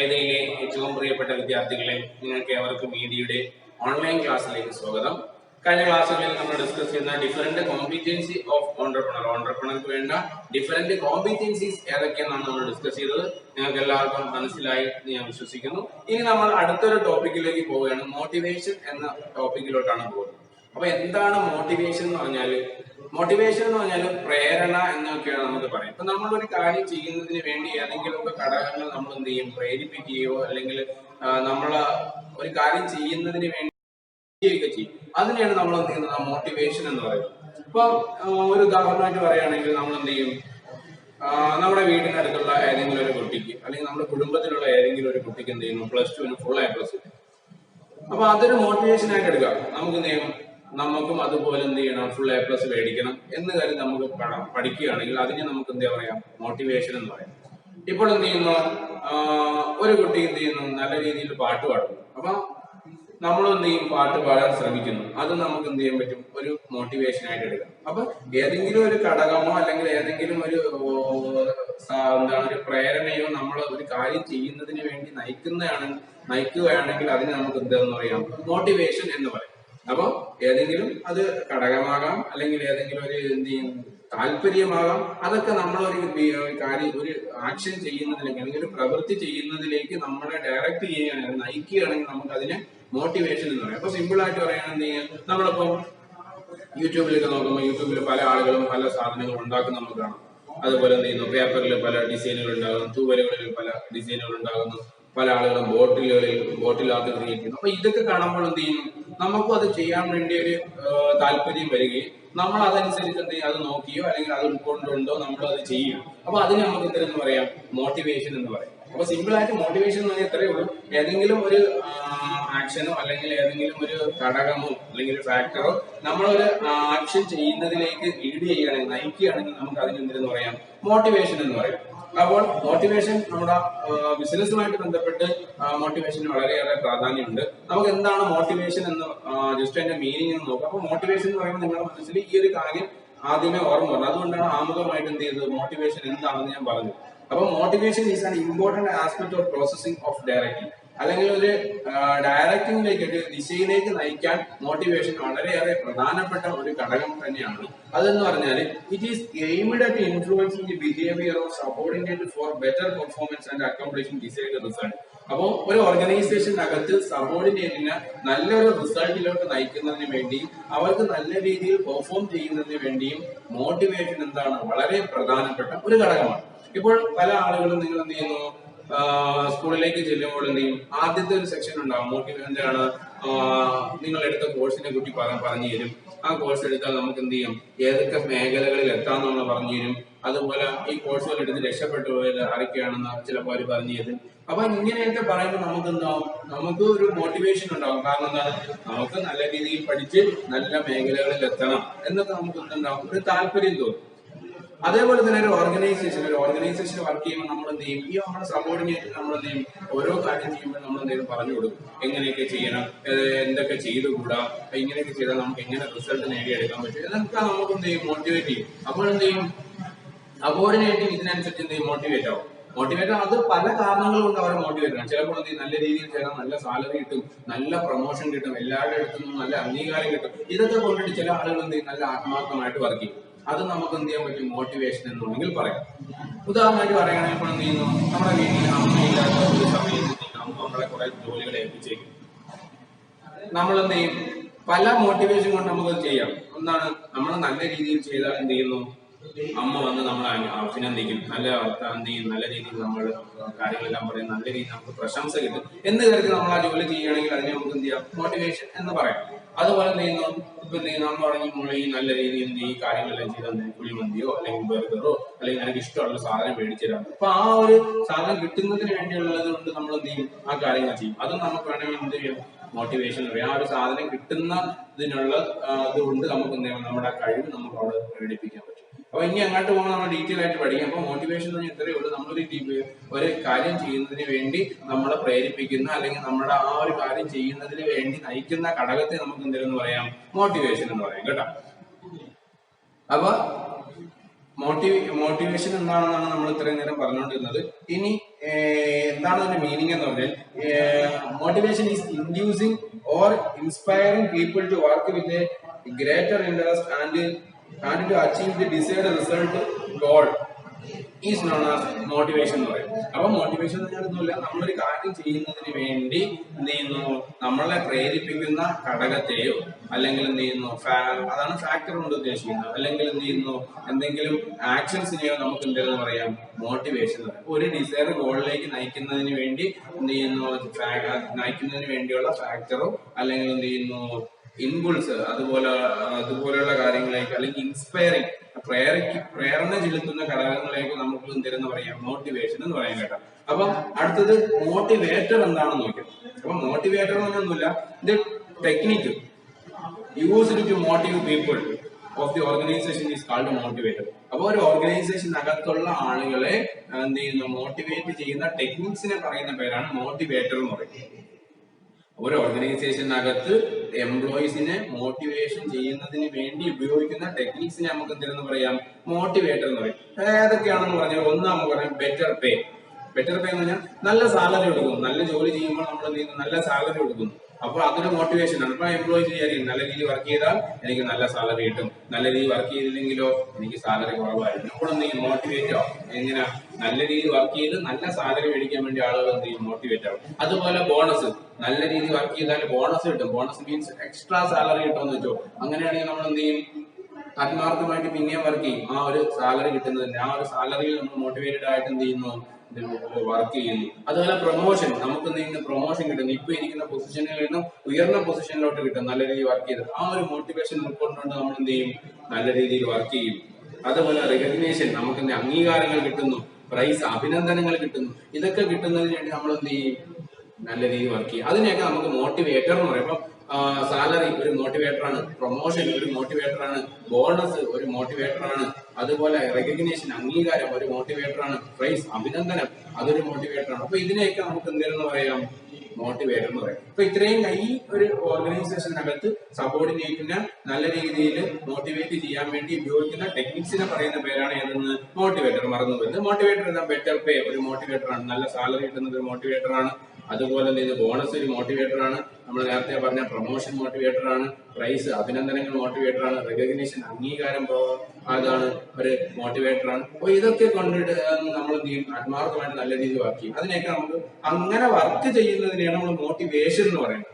വേദിയിലെ ഏറ്റവും പ്രിയപ്പെട്ട വിദ്യാർത്ഥികളെ, നിങ്ങൾക്ക് ഏവർക്കും മീഡിയയുടെ ഓൺലൈൻ ക്ലാസ്സിലേക്ക് സ്വാഗതം. കഴിഞ്ഞ ക്ലാസ്സുകളിൽ നമ്മൾ ഡിസ്കസ് ചെയ്യുന്ന ഡിഫറെന്റ് കോമ്പിറ്റൻസി ഓഫ് ഓണ്ടർപ്രണർക്ക് വേണ്ട ഡിഫറെന്റ് കോമ്പിറ്റൻസീസ് ഏതൊക്കെയെന്നാണ് നമ്മൾ ഡിസ്കസ് ചെയ്തത്. നിങ്ങൾക്ക് എല്ലാവർക്കും മനസ്സിലായി ഞാൻ വിശ്വസിക്കുന്നു. ഇനി നമ്മൾ അടുത്തൊരു ടോപ്പിക്കിലേക്ക് പോവുകയാണ്. മോട്ടിവേഷൻ എന്ന ടോപ്പിക്കിലോട്ടാണ് പോകുന്നത്. അപ്പൊ എന്താണ് മോട്ടിവേഷൻ എന്ന് പറഞ്ഞാൽ? മോട്ടിവേഷൻ എന്ന് പറഞ്ഞാൽ പ്രേരണ എന്നൊക്കെയാണ് നമുക്ക് പറയാം. ഇപ്പൊ നമ്മൾ ഒരു കാര്യം ചെയ്യുന്നതിന് വേണ്ടി ഏതെങ്കിലുമൊക്കെ ഘടകങ്ങൾ നമ്മൾ എന്ത് ചെയ്യും, പ്രേരിപ്പിക്കുകയോ അല്ലെങ്കിൽ നമ്മൾ ഒരു കാര്യം ചെയ്യുന്നതിന് വേണ്ടി ചെയ്യും. അതിനെയാണ് നമ്മൾ എന്ത് ചെയ്യുന്നത്, മോട്ടിവേഷൻ എന്ന് പറയുന്നത്. ഇപ്പൊ ഒരു ഉദാഹരണമായിട്ട് പറയുകയാണെങ്കിൽ നമ്മൾ എന്ത് ചെയ്യും, നമ്മുടെ വീടിനടുത്തുള്ള ഏതെങ്കിലും ഒരു കുട്ടിക്ക് അല്ലെങ്കിൽ നമ്മുടെ കുടുംബത്തിലുള്ള ഏതെങ്കിലും ഒരു കുട്ടിക്ക് എന്ത് ചെയ്യുന്നു, +2 ഫുൾ A+. അപ്പൊ അതൊരു മോട്ടിവേഷൻ ആയിട്ട് എടുക്കാം. നമുക്ക് എന്ത് ചെയ്യണം, നമുക്കും അതുപോലെ എന്ത് ചെയ്യണം, ഫുൾ A+ മേടിക്കണം എന്ന് കരുതി നമുക്ക് പഠിക്കുകയാണെങ്കിൽ അതിനെ നമുക്ക് എന്താ പറയാം, മോട്ടിവേഷൻ എന്ന് പറയാം. ഇപ്പോൾ എന്ത് ചെയ്യുന്നു, ഒരു കുട്ടി എന്ത് ചെയ്യുന്നു, നല്ല രീതിയിൽ പാട്ട് പാടുന്നു. അപ്പൊ നമ്മൾ എന്ത് ചെയ്യും, പാട്ട് പാടാൻ ശ്രമിക്കുന്നു. അത് നമുക്ക് എന്ത് ചെയ്യാൻ പറ്റും, ഒരു മോട്ടിവേഷൻ ആയിട്ട് എടുക്കാം. അപ്പൊ ഏതെങ്കിലും ഒരു ഘടകമോ അല്ലെങ്കിൽ ഏതെങ്കിലും ഒരു എന്താണ് ഒരു പ്രേരണയോ നമ്മൾ ഒരു കാര്യം ചെയ്യുന്നതിന് വേണ്ടി നയിക്കുകയാണെങ്കിൽ അതിനെ നമുക്ക് എന്താന്ന് പറയാം, മോട്ടിവേഷൻ എന്ന് പറയാം. അപ്പൊ ഏതെങ്കിലും അത് ഘടകമാകാം അല്ലെങ്കിൽ ഏതെങ്കിലും ഒരു എന്ത് ചെയ്യും താല്പര്യമാകാം. അതൊക്കെ നമ്മൾ ഒരു കാര്യം ഒരു ആക്ഷൻ ചെയ്യുന്നതിലേക്ക് അല്ലെങ്കിൽ ഒരു പ്രവൃത്തി ചെയ്യുന്നതിലേക്ക് നമ്മളെ ഡയറക്റ്റ് ചെയ്യുകയാണെങ്കിൽ നയിക്കുകയാണെങ്കിൽ നമുക്ക് അതിനെ മോട്ടിവേഷൻ എന്ന് പറയാം. അപ്പൊ സിമ്പിൾ ആയിട്ട് പറയുകയാണെങ്കിൽ നമ്മളിപ്പം യൂട്യൂബിലൊക്കെ നോക്കുമ്പോൾ യൂട്യൂബിൽ പല ആളുകളും പല സാധനങ്ങൾ ഉണ്ടാക്കുന്ന നമുക്ക് കാണാം. അതുപോലെ എന്ത് ചെയ്യുന്നു, പേപ്പറിൽ പല ഡിസൈനുകൾ ഉണ്ടാകുന്നു, തൂവലുകളിൽ പല ഡിസൈനുകൾ ഉണ്ടാകുന്നു, പല ആളുകളും ബോട്ടിലാക്കി ക്രിയേറ്റ് ചെയ്യുന്നു. അപ്പൊ ഇതൊക്കെ കാണുമ്പോൾ എന്ത് ചെയ്യുന്നു, നമുക്കും അത് ചെയ്യാൻ വേണ്ടി ഒരു താല്പര്യം വരികയും നമ്മൾ അതനുസരിച്ച് എന്ത് ചെയ്യും, അത് നോക്കിയോ അല്ലെങ്കിൽ അത് ഉൾക്കൊണ്ടുണ്ടോ നമ്മൾ അത് ചെയ്യും. അപ്പൊ അതിന് നമുക്ക് ഇത്തരം പറയാം, മോട്ടിവേഷൻ എന്ന് പറയാം. അപ്പൊ സിമ്പിൾ ആയിട്ട് മോട്ടിവേഷൻ എന്ന് പറഞ്ഞാൽ ഇത്രയേ ഉള്ളൂ. ഏതെങ്കിലും ഒരു ആക്ഷനോ അല്ലെങ്കിൽ ഏതെങ്കിലും ഒരു ഘടകമോ അല്ലെങ്കിൽ ഒരു ഫാക്ടറോ നമ്മളൊരു ആക്ഷൻ ചെയ്യുന്നതിലേക്ക് ലീഡ് ചെയ്യുകയാണെങ്കിൽ നയിക്കുകയാണെങ്കിൽ നമുക്ക് അതിന് എന്തെന്ന് പറയാം, മോട്ടിവേഷൻ എന്ന് പറയാം. അപ്പോൾ മോട്ടിവേഷൻ നമ്മുടെ ബിസിനസ്സുമായിട്ട് ബന്ധപ്പെട്ട് മോട്ടിവേഷന് വളരെയേറെ പ്രാധാന്യമുണ്ട്. നമുക്ക് എന്താണ് മോട്ടിവേഷൻ എന്ന് ജസ്റ്റ് അതിന്റെ മീനിങ് എന്ന് നോക്കാം. അപ്പൊ മോട്ടിവേഷൻ എന്ന് പറയുമ്പോൾ നിങ്ങളുടെ മനസ്സിൽ ഈ ഒരു കാര്യം ആദ്യമേ ഓർമ്മ വരണം. അതുകൊണ്ടാണ് ആമുഖമായിട്ട് എന്ത് ചെയ്തത്, മോട്ടിവേഷൻ എന്താണെന്ന് ഞാൻ പറഞ്ഞു. അപ്പൊ motivation is an important aspect of processing of directing, അല്ലെങ്കിൽ ഒരു ഡയറക്റ്റിംഗിലേക്ക് ഒരു ദിശയിലേക്ക് നയിക്കാൻ മോട്ടിവേഷൻ വളരെയേറെ പ്രധാനപ്പെട്ട ഒരു ഘടകം തന്നെയാണ്. അതെന്ന് പറഞ്ഞാൽ it is aimed at influencing the behaviour of subordinate four better performance and accomplishing decide result. അപ്പോൾ ഒരു ഓർഗനൈസേഷനകത്ത് സബോർഡിനേറ്റിന് നല്ലൊരു റിസൾട്ടിലോട്ട് നയിക്കുന്നതിന് വേണ്ടിയും അവർക്ക് നല്ല രീതിയിൽ പെർഫോം ചെയ്യുന്നതിന് വേണ്ടിയും മോട്ടിവേഷൻ എന്താണ്, വളരെ പ്രധാനപ്പെട്ട ഒരു ഘടകമാണ്. ഇപ്പോൾ പല ആളുകളും നിങ്ങൾ എന്ത് ചെയ്യുന്നു, സ്കൂളിലേക്ക് ചെല്ലുമ്പോൾ എന്ത് ചെയ്യും, ആദ്യത്തെ ഒരു സെക്ഷൻ ഉണ്ടാവും മോട്ടിവേഷൻ്റെ ആണ്. നിങ്ങൾ എടുത്ത കോഴ്സിനെ കുറിച്ച് പറഞ്ഞു തരും. ആ കോഴ്സ് എടുത്താൽ നമുക്ക് എന്ത് ചെയ്യും, ഏതൊക്കെ മേഖലകളിൽ എത്താമെന്ന് നമ്മൾ പറഞ്ഞു തരും. അതുപോലെ ഈ കോഴ്സുകൾ എടുത്ത് രക്ഷപ്പെട്ടു പോയത് ആരൊക്കെയാണെന്ന് ചിലപ്പോൾ അവർ പറഞ്ഞു തരും. അപ്പൊ ഇങ്ങനെയൊക്കെ പറയുമ്പോൾ നമുക്ക് എന്താവും, നമുക്ക് ഒരു മോട്ടിവേഷൻ ഉണ്ടാവും. കാരണം എന്താണ്, നമുക്ക് നല്ല രീതിയിൽ പഠിച്ച് നല്ല മേഖലകളിൽ എത്തണം എന്നൊക്കെ നമുക്ക് എന്തുണ്ടാവും, ഒരു താല്പര്യം തോന്നും. അതേപോലെ തന്നെ ഒരു ഓർഗനൈസേഷൻ വർക്ക് ചെയ്യുമ്പോൾ നമ്മൾ എന്ത് ചെയ്യും, ഈ നമ്മുടെ സബോർഡിനേറ്റ് നമ്മൾ എന്ത് ചെയ്യും, ഓരോ കാര്യം ചെയ്യുമ്പോൾ നമ്മൾ എന്തെങ്കിലും പറഞ്ഞു കൊടുക്കും, എങ്ങനെയൊക്കെ ചെയ്യണം, എന്തൊക്കെ ചെയ്തുകൂടാ, ഇങ്ങനെയൊക്കെ ചെയ്താൽ നമുക്ക് എങ്ങനെ റിസൾട്ട് നേടിയെടുക്കാൻ പറ്റും, എന്നൊക്കെ നമുക്ക് എന്ത് ചെയ്യും, മോട്ടിവേറ്റ് ചെയ്യും. അപ്പോൾ എന്ത് ചെയ്യും, സബോർഡിനേറ്റ് ഇതിനനുസരിച്ച് എന്ത് ചെയ്യും, മോട്ടിവേറ്റ് അത് പല കാരണങ്ങൾ കൊണ്ട് അവർ മോട്ടിവേറ്റ് ആണ്. ചിലപ്പോൾ എന്ത് ചെയ്യും, നല്ല രീതിയിൽ ചെയ്താൽ നല്ല സാലറി കിട്ടും, നല്ല പ്രൊമോഷൻ കിട്ടും, എല്ലാവരുടെ അടുത്തും നല്ല അംഗീകാരം കിട്ടും. ഇതൊക്കെ കൊണ്ടിട്ട് ചില ആളുകൾ എന്ത് ചെയ്യും, നല്ല ആത്മാർത്ഥമായിട്ട് വർക്ക് ചെയ്യും. അത് നമുക്ക് എന്ത് ചെയ്യാൻ പറ്റും, മോട്ടിവേഷൻ എന്നുണ്ടെങ്കിൽ പറയാം. ഉദാഹരണമായിട്ട് പറയുകയാണെങ്കിൽ ഇപ്പോൾ എന്ത് ചെയ്യുന്നു, നമ്മുടെ വീട്ടിൽ അമ്മയില്ലാത്ത ഒരു സമയത്ത് അമ്മ നമ്മളെ കുറെ ജോലികൾ ഏൽപ്പിച്ചേക്കും. നമ്മൾ എന്ത് ചെയ്യും, പല മോട്ടിവേഷൻ കൊണ്ട് നമുക്കത് ചെയ്യാം. എന്താണ്, നമ്മൾ നല്ല രീതിയിൽ ചെയ്താൽ എന്ത് ചെയ്യുന്നു, അമ്മ വന്ന് നമ്മളെ അഭിനന്ദിക്കും, നല്ല എന്ത് ചെയ്യും, നല്ല രീതിയിൽ നമ്മൾ കാര്യങ്ങളെല്ലാം പറയും, നല്ല രീതിയിൽ നമുക്ക് പ്രശംസ കിട്ടും എന്ന് കരുതി നമ്മൾ ആ ജോലി ചെയ്യുകയാണെങ്കിൽ അതിനെ നമുക്ക് എന്ത് ചെയ്യാം, മോട്ടിവേഷൻ എന്ന് പറയാം. അതുപോലെ എന്ത് ചെയ്യുന്നു, ഇപ്പൊ എന്ത് ചെയ്യുന്നു, നമ്മൾ പറഞ്ഞ മോളെ ഈ നല്ല രീതിയിൽ എന്ത് ഈ കാര്യങ്ങളെല്ലാം ചെയ്താൽ കുഴിമന്തിയോ അല്ലെങ്കിൽ ബർഗറോ അല്ലെങ്കിൽ എനിക്ക് ഇഷ്ടമുള്ള സാധനം മേടിച്ചു തരാം. അപ്പൊ ആ ഒരു സാധനം കിട്ടുന്നതിന് വേണ്ടിയുള്ളത് കൊണ്ട് നമ്മൾ എന്ത് ചെയ്യും, ആ കാര്യങ്ങൾ ചെയ്യും. അതും നമുക്ക് വേണമെങ്കിൽ എന്ത് ചെയ്യും, മോട്ടിവേഷൻ പറയാം. ആ ഒരു സാധനം കിട്ടുന്ന ഇതിനുള്ള ഇതുകൊണ്ട് നമുക്ക് എന്ത് ചെയ്യാം, നമ്മുടെ കഴിവ് നമുക്ക് അവിടെ പ്രകടിപ്പിക്കാൻ പറ്റും. അപ്പൊ ഇനി അങ്ങോട്ട് പോകുമ്പോൾ നമ്മൾ ഡീറ്റെയിൽ ആയിട്ട് പഠിക്കാം. അപ്പൊ മോട്ടിവേഷൻ എന്ന് പറഞ്ഞാൽ ഇത്രയേ ഉള്ളൂ, ഒരു കാര്യം ചെയ്യുന്നതിന് വേണ്ടി നമ്മളെ പ്രേരിപ്പിക്കുന്ന അല്ലെങ്കിൽ നമ്മുടെ ആ ഒരു കാര്യം ചെയ്യുന്നതിന് വേണ്ടി നയിക്കുന്ന ഘടകത്തെ നമുക്ക് എന്തെന്ന് പറയാം, മോട്ടിവേഷൻ എന്ന് പറയാം കേട്ടോ. അപ്പൊ മോട്ടിവേഷൻ എന്താണെന്നാണ് നമ്മൾ ഇത്രയും നേരം പറഞ്ഞുകൊണ്ടിരുന്നത്. ഇനി എന്താണ് അതിന്റെ മീനിങ് എന്ന് പറഞ്ഞാൽ, motivation is inducing or inspiring people to work with a greater interest and to achieve the desired result goal is known as motivation എന്ന് പറയും. അപ്പൊ മോട്ടിവേഷൻ എന്ന് പറഞ്ഞാൽ ഒന്നുമില്ല, നമ്മളൊരു കാര്യം ചെയ്യുന്നതിന് വേണ്ടി എന്ത് ചെയ്യുന്നു, നമ്മളെ പ്രേരിപ്പിക്കുന്ന ഘടകത്തെയോ അല്ലെങ്കിൽ എന്ത് ചെയ്യുന്നു, അതാണ് ഫാക്ടർ കൊണ്ട് ഉദ്ദേശിക്കുന്നത്, അല്ലെങ്കിൽ എന്ത് ചെയ്യുന്നു, എന്തെങ്കിലും ആക്ഷൻസിനെയോ നമുക്ക് എന്തെന്ന് പറയാം മോട്ടിവേഷൻ. ഒരു ഡിസൈർ ഗോളിലേക്ക് നയിക്കുന്നതിന് വേണ്ടി എന്ത് ചെയ്യുന്നു, നയിക്കുന്നതിന് വേണ്ടിയുള്ള ഫാക്ടറോ അല്ലെങ്കിൽ എന്ത് ചെയ്യുന്നു ഇൻപുൾസ് അതുപോലെയുള്ള കാര്യങ്ങളിലേക്ക് അല്ലെങ്കിൽ ഇൻസ്പയറിംഗ് പ്രേരണ ചെലുത്തുന്ന ഘടകങ്ങളിലേക്ക് നമുക്ക് എന്തെന്ന് പറയാം മോട്ടിവേഷൻ എന്ന് പറയാൻ കേട്ടോ. അപ്പൊ അടുത്തത് മോട്ടിവേറ്റർ എന്താണെന്ന് നോക്കാം. അപ്പൊ മോട്ടിവേറ്റർ എന്നൊന്നുമില്ല, ഇത് technique used to motivate people of the organisation is called motivator. അപ്പൊ ഒരു ഓർഗനൈസേഷനകത്തുള്ള ആളുകളെ എന്ത് ചെയ്യുന്നു മോട്ടിവേറ്റ് ചെയ്യുന്ന ടെക്നിക്സിനെ പറയുന്ന പേരാണ് മോട്ടിവേറ്റർ എന്ന് പറയുന്നത്. ഒരു ഓർഗനൈസേഷനകത്ത് എംപ്ലോയീസിനെ മോട്ടിവേഷൻ ചെയ്യുന്നതിന് വേണ്ടി ഉപയോഗിക്കുന്ന ടെക്നിക്സിനെ നമുക്ക് എന്തെന്ന് പറയാം മോട്ടിവേറ്റർ എന്ന് പറയും. ഏതൊക്കെയാണെന്ന് പറഞ്ഞാൽ ഒന്ന് നമുക്ക് പറയാം ബെറ്റർ പേ. ബെറ്റർ പേ എന്ന് പറഞ്ഞാൽ നല്ല സാലറി കൊടുക്കുന്നു. നല്ല ജോലി ചെയ്യുമ്പോൾ നമ്മൾ എന്ത് ചെയ്യുന്നു, നല്ല സാലറി കൊടുക്കുന്നു. അപ്പൊ അതൊരു മോട്ടിവേഷൻ ആണ്. ഇപ്പൊ എംപ്ലോയി വിചാരിക്കും നല്ല രീതിയിൽ വർക്ക് ചെയ്താൽ എനിക്ക് നല്ല സാലറി കിട്ടും, നല്ല രീതിയിൽ വർക്ക് ചെയ്തില്ലെങ്കിലോ എനിക്ക് സാലറി കുറവായിരിക്കും. അപ്പോൾ എന്ത് ചെയ്യും മോട്ടിവേറ്റ് ആവും. എങ്ങനെ നല്ല രീതിയിൽ വർക്ക് ചെയ്ത് നല്ല സാലറി മേടിക്കാൻ വേണ്ടി ആളുകൾ എന്ത് ചെയ്യും മോട്ടിവേറ്റ് ആവും. അതുപോലെ ബോണസ്, നല്ല രീതിയിൽ വർക്ക് ചെയ്താൽ ബോണസ് കിട്ടും. ബോണസ് മീൻസ് എക്സ്ട്രാ സാലറി കിട്ടുമെന്ന് വെച്ചോ. അങ്ങനെയാണെങ്കിൽ നമ്മൾ എന്ത് ചെയ്യും ആത്മാർത്ഥമായിട്ട് പിന്നെയും വർക്ക് ചെയ്യും. ആ ഒരു സാലറി കിട്ടുന്നതിന് ആ ഒരു സാലറിയിൽ നമ്മൾ മോട്ടിവേറ്റഡ് ആയിട്ട് എന്ത് ചെയ്യുന്നു വർക്ക് ചെയ്യുന്നു. അതുപോലെ പ്രൊമോഷൻ, നമുക്ക് എന്ത് ചെയ്യുന്നു പ്രൊമോഷൻ കിട്ടുന്നു. ഇപ്പൊ ഇരിക്കുന്ന പൊസിഷനിൽ നിന്നും ഉയർന്ന പൊസിഷനിലോട്ട് കിട്ടും നല്ല രീതിയിൽ വർക്ക് ചെയ്ത്. ആ ഒരു മോട്ടിവേഷൻ ഉൾക്കൊണ്ടുകൊണ്ട് നമ്മൾ എന്ത് ചെയ്യും നല്ല രീതിയിൽ വർക്ക് ചെയ്യും. അതുപോലെ റെക്കഗ്നേഷൻ, നമുക്ക് അംഗീകാരങ്ങൾ കിട്ടുന്നു, പ്രൈസ് അഭിനന്ദനങ്ങൾ കിട്ടുന്നു. ഇതൊക്കെ കിട്ടുന്നതിന് വേണ്ടി നമ്മൾ എന്ത് ചെയ്യും നല്ല രീതിയിൽ വർക്ക് ചെയ്യും. അതിനെയൊക്കെ നമുക്ക് മോട്ടിവേറ്റർ എന്ന് പറയും. ഇപ്പം സാലറി ഒരു മോട്ടിവേറ്ററാണ്, പ്രൊമോഷൻ ഒരു മോട്ടിവേറ്ററാണ്, ബോണസ് ഒരു മോട്ടിവേറ്ററാണ്, അതുപോലെ റെക്കഗ്നേഷൻ അംഗീകാരം ഒരു മോട്ടിവേറ്ററാണ്, പ്രൈസ് അഭിനന്ദനം അതൊരു മോട്ടിവേറ്ററാണ്. അപ്പൊ ഇതിനെയൊക്കെ നമുക്ക് എന്തെന്ന് പറയാം മോട്ടിവേറ്റർ എന്ന് പറയും. അപ്പൊ ഇത്രയും ഈ ഒരു ഓർഗനൈസേഷനകത്ത് സബോർഡിനേറ്റിനെ നല്ല രീതിയിൽ മോട്ടിവേറ്റ് ചെയ്യാൻ വേണ്ടി ഉപയോഗിക്കുന്ന ടെക്നിക്സിനെ പറയുന്ന പേരാണ് ഏതെന്ന് മോട്ടിവേറ്റർ. മറന്നു വരുന്നത് മോട്ടിവേറ്റർ എന്താ ബെറ്റർ പേ ഒരു മോട്ടിവേറ്ററാണ്, നല്ല സാലറി കിട്ടുന്നത് ഒരു മോട്ടിവേറ്ററാണ്. അതുപോലെ തന്നെ ബോണസ് ഒരു മോട്ടിവേറ്ററാണ്, നമ്മൾ നേരത്തെ പറഞ്ഞ പ്രൊമോഷൻ മോട്ടിവേറ്ററാണ്, പ്രൈസ് അഭിനന്ദനങ്ങൾ മോട്ടിവേറ്ററാണ്, റെക്കഗ്നേഷൻ അംഗീകാരം അതാണ് ഒരു മോട്ടിവേറ്ററാണ്. അപ്പൊ ഇതൊക്കെ കൊണ്ടിട്ട് നമ്മൾ ആത്മാർത്ഥമായിട്ട് നല്ല രീതിയിൽ വർക്ക് ചെയ്യും. അതിനെയൊക്കെ നമുക്ക് അങ്ങനെ വർക്ക് ചെയ്യുന്നതിനെയാണ് നമ്മൾ മോട്ടിവേഷൻ എന്ന് പറയുന്നത്.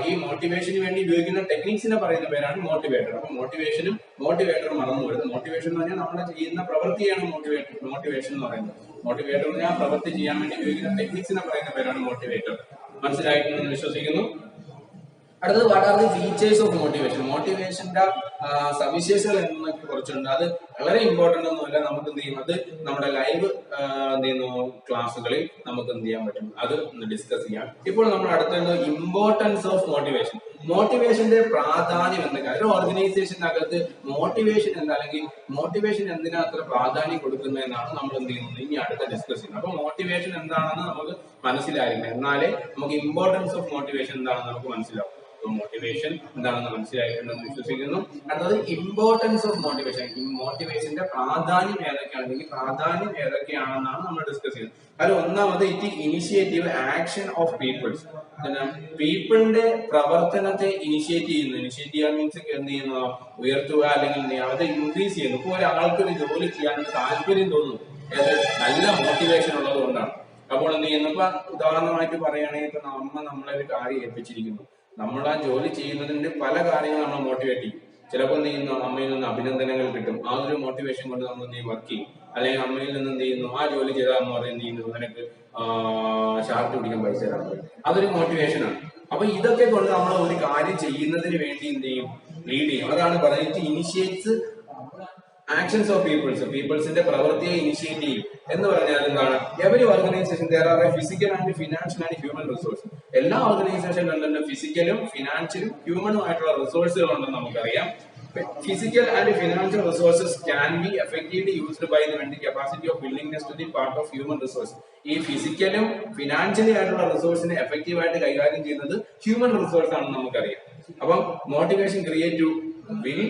ഈ മോട്ടിവേഷന് വേണ്ടി ഉപയോഗിക്കുന്ന ടെക്നിക്സിനെ പറയുന്ന പേരാണ് മോട്ടിവേറ്റർ. അപ്പൊ മോട്ടിവേഷനും മോട്ടിവേറ്ററും മറന്നു വരുന്നത്. മോട്ടിവേഷൻ എന്ന് പറഞ്ഞാൽ നമ്മൾ ചെയ്യുന്ന പ്രവൃത്തിയാണ് മോട്ടിവേഷൻ എന്ന് പറയുന്നത്. മോട്ടിവേറ്റർ എന്ന് പറഞ്ഞാൽ പ്രവൃത്തി ചെയ്യാൻ വേണ്ടി ഉപയോഗിക്കുന്ന ടെക്നിക്സിനെ പറയുന്ന പേരാണ് മോട്ടിവേറ്റർ. മനസ്സിലായിട്ടുണ്ടെന്ന് വിശ്വസിക്കുന്നു. അടുത്തത് what are the features of motivation. മോട്ടിവേഷന്റെ സവിശേഷതകൾ എന്നൊക്കെ കുറച്ചുണ്ട്. അത് വളരെ ഇമ്പോർട്ടന്റ് ഒന്നുമല്ല, നമുക്ക് എന്ത് ചെയ്യും അത് നമ്മുടെ ലൈവ് എന്ത് ചെയ്യുന്നു ക്ലാസ്സുകളിൽ നമുക്ക് എന്ത് ചെയ്യാൻ പറ്റും അത് ഡിസ്കസ് ചെയ്യാം. ഇപ്പോൾ നമ്മൾ അടുത്തത് ഇമ്പോർട്ടൻസ് ഓഫ് മോട്ടിവേഷൻ. മോട്ടിവേഷന്റെ പ്രാധാന്യം എന്തൊക്കെ, ഒരു ഓർഗനൈസേഷനകത്ത് മോട്ടിവേഷൻ എന്താ അല്ലെങ്കിൽ മോട്ടിവേഷൻ എന്തിനാ അത്ര പ്രാധാന്യം കൊടുക്കുന്നത് എന്നാണ് നമ്മൾ എന്ത് ചെയ്യുന്നത് ഇനി അടുത്ത ഡിസ്കസ് ചെയ്യുന്നത്. അപ്പൊ മോട്ടിവേഷൻ എന്താണെന്ന് നമുക്ക് മനസ്സിലായിരിക്കണം, എന്നാലേ നമുക്ക് ഇമ്പോർട്ടൻസ് ഓഫ് മോട്ടിവേഷൻ എന്താണെന്ന് നമുക്ക് മനസ്സിലാവും. മോട്ടിവേഷൻ എന്താണെന്ന് മനസ്സിലായിട്ടുണ്ടെന്ന് വിശ്വസിക്കുന്നു. അടുത്തത് ഇമ്പോർട്ടൻസ് ഓഫ് മോട്ടിവേഷൻ. മോട്ടിവേഷന്റെ പ്രാധാന്യം ഏതൊക്കെയാണ് അല്ലെങ്കിൽ പ്രാധാന്യം ഏതൊക്കെയാണെന്നാണ് നമ്മൾ ഡിസ്കസ് ചെയ്യുന്നത്. അത് ഒന്നാമത് it initiative action of peoples. പീപ്പിളിന്റെ പ്രവർത്തനത്തെ ഇനിഷ്യേറ്റ് ചെയ്യുന്നു. ഇനിഷ്യേറ്റീവ് മീൻസ് എന്ത് ചെയ്യുന്നു ഉയർത്തുക അല്ലെങ്കിൽ അത് ഇൻക്രീസ് ചെയ്യുന്നു. ഇപ്പൊ ഒരാൾക്ക് ഒരു ജോലി ചെയ്യാനുള്ള താല്പര്യം തോന്നുന്നു, നല്ല മോട്ടിവേഷൻ ഉള്ളത് കൊണ്ടാണ്. അപ്പോൾ എന്ത് ചെയ്യുന്നു, ഇപ്പൊ ഉദാഹരണമായിട്ട് പറയുകയാണെങ്കിൽ ഇപ്പൊ നമ്മളെ ഒരു കാര്യം ഏൽപ്പിച്ചിരിക്കുന്നു, നമ്മൾ ആ ജോലി ചെയ്യുന്നതിന്റെ പല കാര്യങ്ങളും നമ്മൾ മോട്ടിവേറ്റ് ചെയ്യും. ചിലപ്പോൾ എന്ത് ചെയ്യുന്നു അമ്മയിൽ നിന്ന് അഭിനന്ദനങ്ങൾ കിട്ടും, ആ ഒരു മോട്ടിവേഷൻ കൊണ്ട് നമ്മൾ എന്ത് ചെയ്യും വർക്ക് ചെയ്യും. അല്ലെങ്കിൽ അമ്മയിൽ നിന്ന് എന്ത് ചെയ്യുന്നു ആ ജോലി ചെയ്താൽ അമ്മ പറയും എന്ത് ചെയ്യുന്നു നിനക്ക് ഷാർട്ട് പിടിക്കാൻ പൈസ തരാൻ പറയും, അതൊരു മോട്ടിവേഷനാണ്. അപ്പൊ ഇതൊക്കെ കൊണ്ട് നമ്മൾ ഒരു കാര്യം ചെയ്യുന്നതിന് വേണ്ടി എന്ത് ചെയ്യും ലീഡ് ചെയ്യും. അതാണ് പറയുന്നത് ഇനിഷ്യേറ്റ്സ് ആക്ഷൻസ് ഓഫ് പീപ്പിൾസിന്റെ പ്രവൃത്തിയെ ഇനിഷ്യേറ്റ് ചെയ്യും എന്ന് പറഞ്ഞാൽ എന്താണ്, every organisation there are physical and financial and human resource. എല്ലാ ഓർഗനൈസേഷനിലും തന്നെ ഫിസിക്കലും ഫിനാൻഷ്യലും ഹ്യൂമനും ആയിട്ടുള്ള റിസോഴ്സുകൾ ഉണ്ടെന്ന് നമുക്കറിയാം. Physical and financial resources can be effectively used by the mental capacity of willingness to the part of human resource. ഈ ഫിസിക്കലും ഫിനാൻഷ്യലി ആയിട്ടുള്ള റിസോഴ്സിനെ effective ആയിട്ട് കൈകാര്യം ചെയ്യുന്നത് ഹ്യൂമൻ റിസോഴ്സ് ആണെന്ന് നമുക്കറിയാം. അപ്പം motivation create to will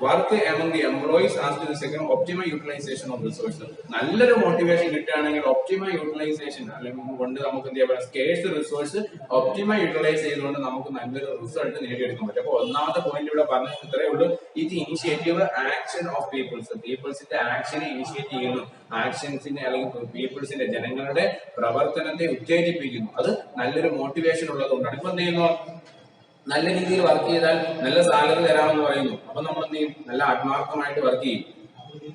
work among the employees as to the second optimal utilization of resources. നല്ലൊരു motivation കിട്ടുകയാണെങ്കിൽ ഒപ്റ്റിമൽ യൂട്ടിലൈസേഷൻ അല്ലെങ്കിൽ കൊണ്ട് നമുക്ക് എന്ത് ചെയ്യാം, സ്കേഴ്സ് റിസോഴ്സ് ഒപ്റ്റിമൽ യൂട്ടിലൈസ് ചെയ്തുകൊണ്ട് നമുക്ക് നല്ലൊരു റിസൾട്ട് നേടിയെടുക്കാൻ പറ്റും. അപ്പോൾ ഒന്നാമത്തെ പോയിന്റ് ഇവിടെ പറഞ്ഞത് ഇത്രയേ ഉള്ളൂ. ഇത് ഇനിഷ്യേറ്റീവ് ആക്ഷൻ ഓഫ് പീപ്പിൾസിന്റെ ആക്ഷനെ ഇനിഷ്യേറ്റ് ചെയ്യുന്നു, ആക്ഷൻസിനെ അല്ലെങ്കിൽ പീപ്പിൾസിന്റെ ജനങ്ങളുടെ പ്രവർത്തനത്തെ ഉത്തേജിപ്പിക്കുന്നു. അത് നല്ലൊരു മോട്ടിവേഷൻ ഉള്ളതുകൊണ്ടാണ്. ഇപ്പൊ എന്ത് ചെയ്യുന്നു, നല്ല രീതിയിൽ വർക്ക് ചെയ്താൽ നല്ല സാലറി തരാമെന്ന് പറയുന്നു. അപ്പൊ നമ്മൾ എന്ത് ചെയ്യും, നല്ല ആത്മാർത്ഥമായിട്ട് വർക്ക് ചെയ്യും.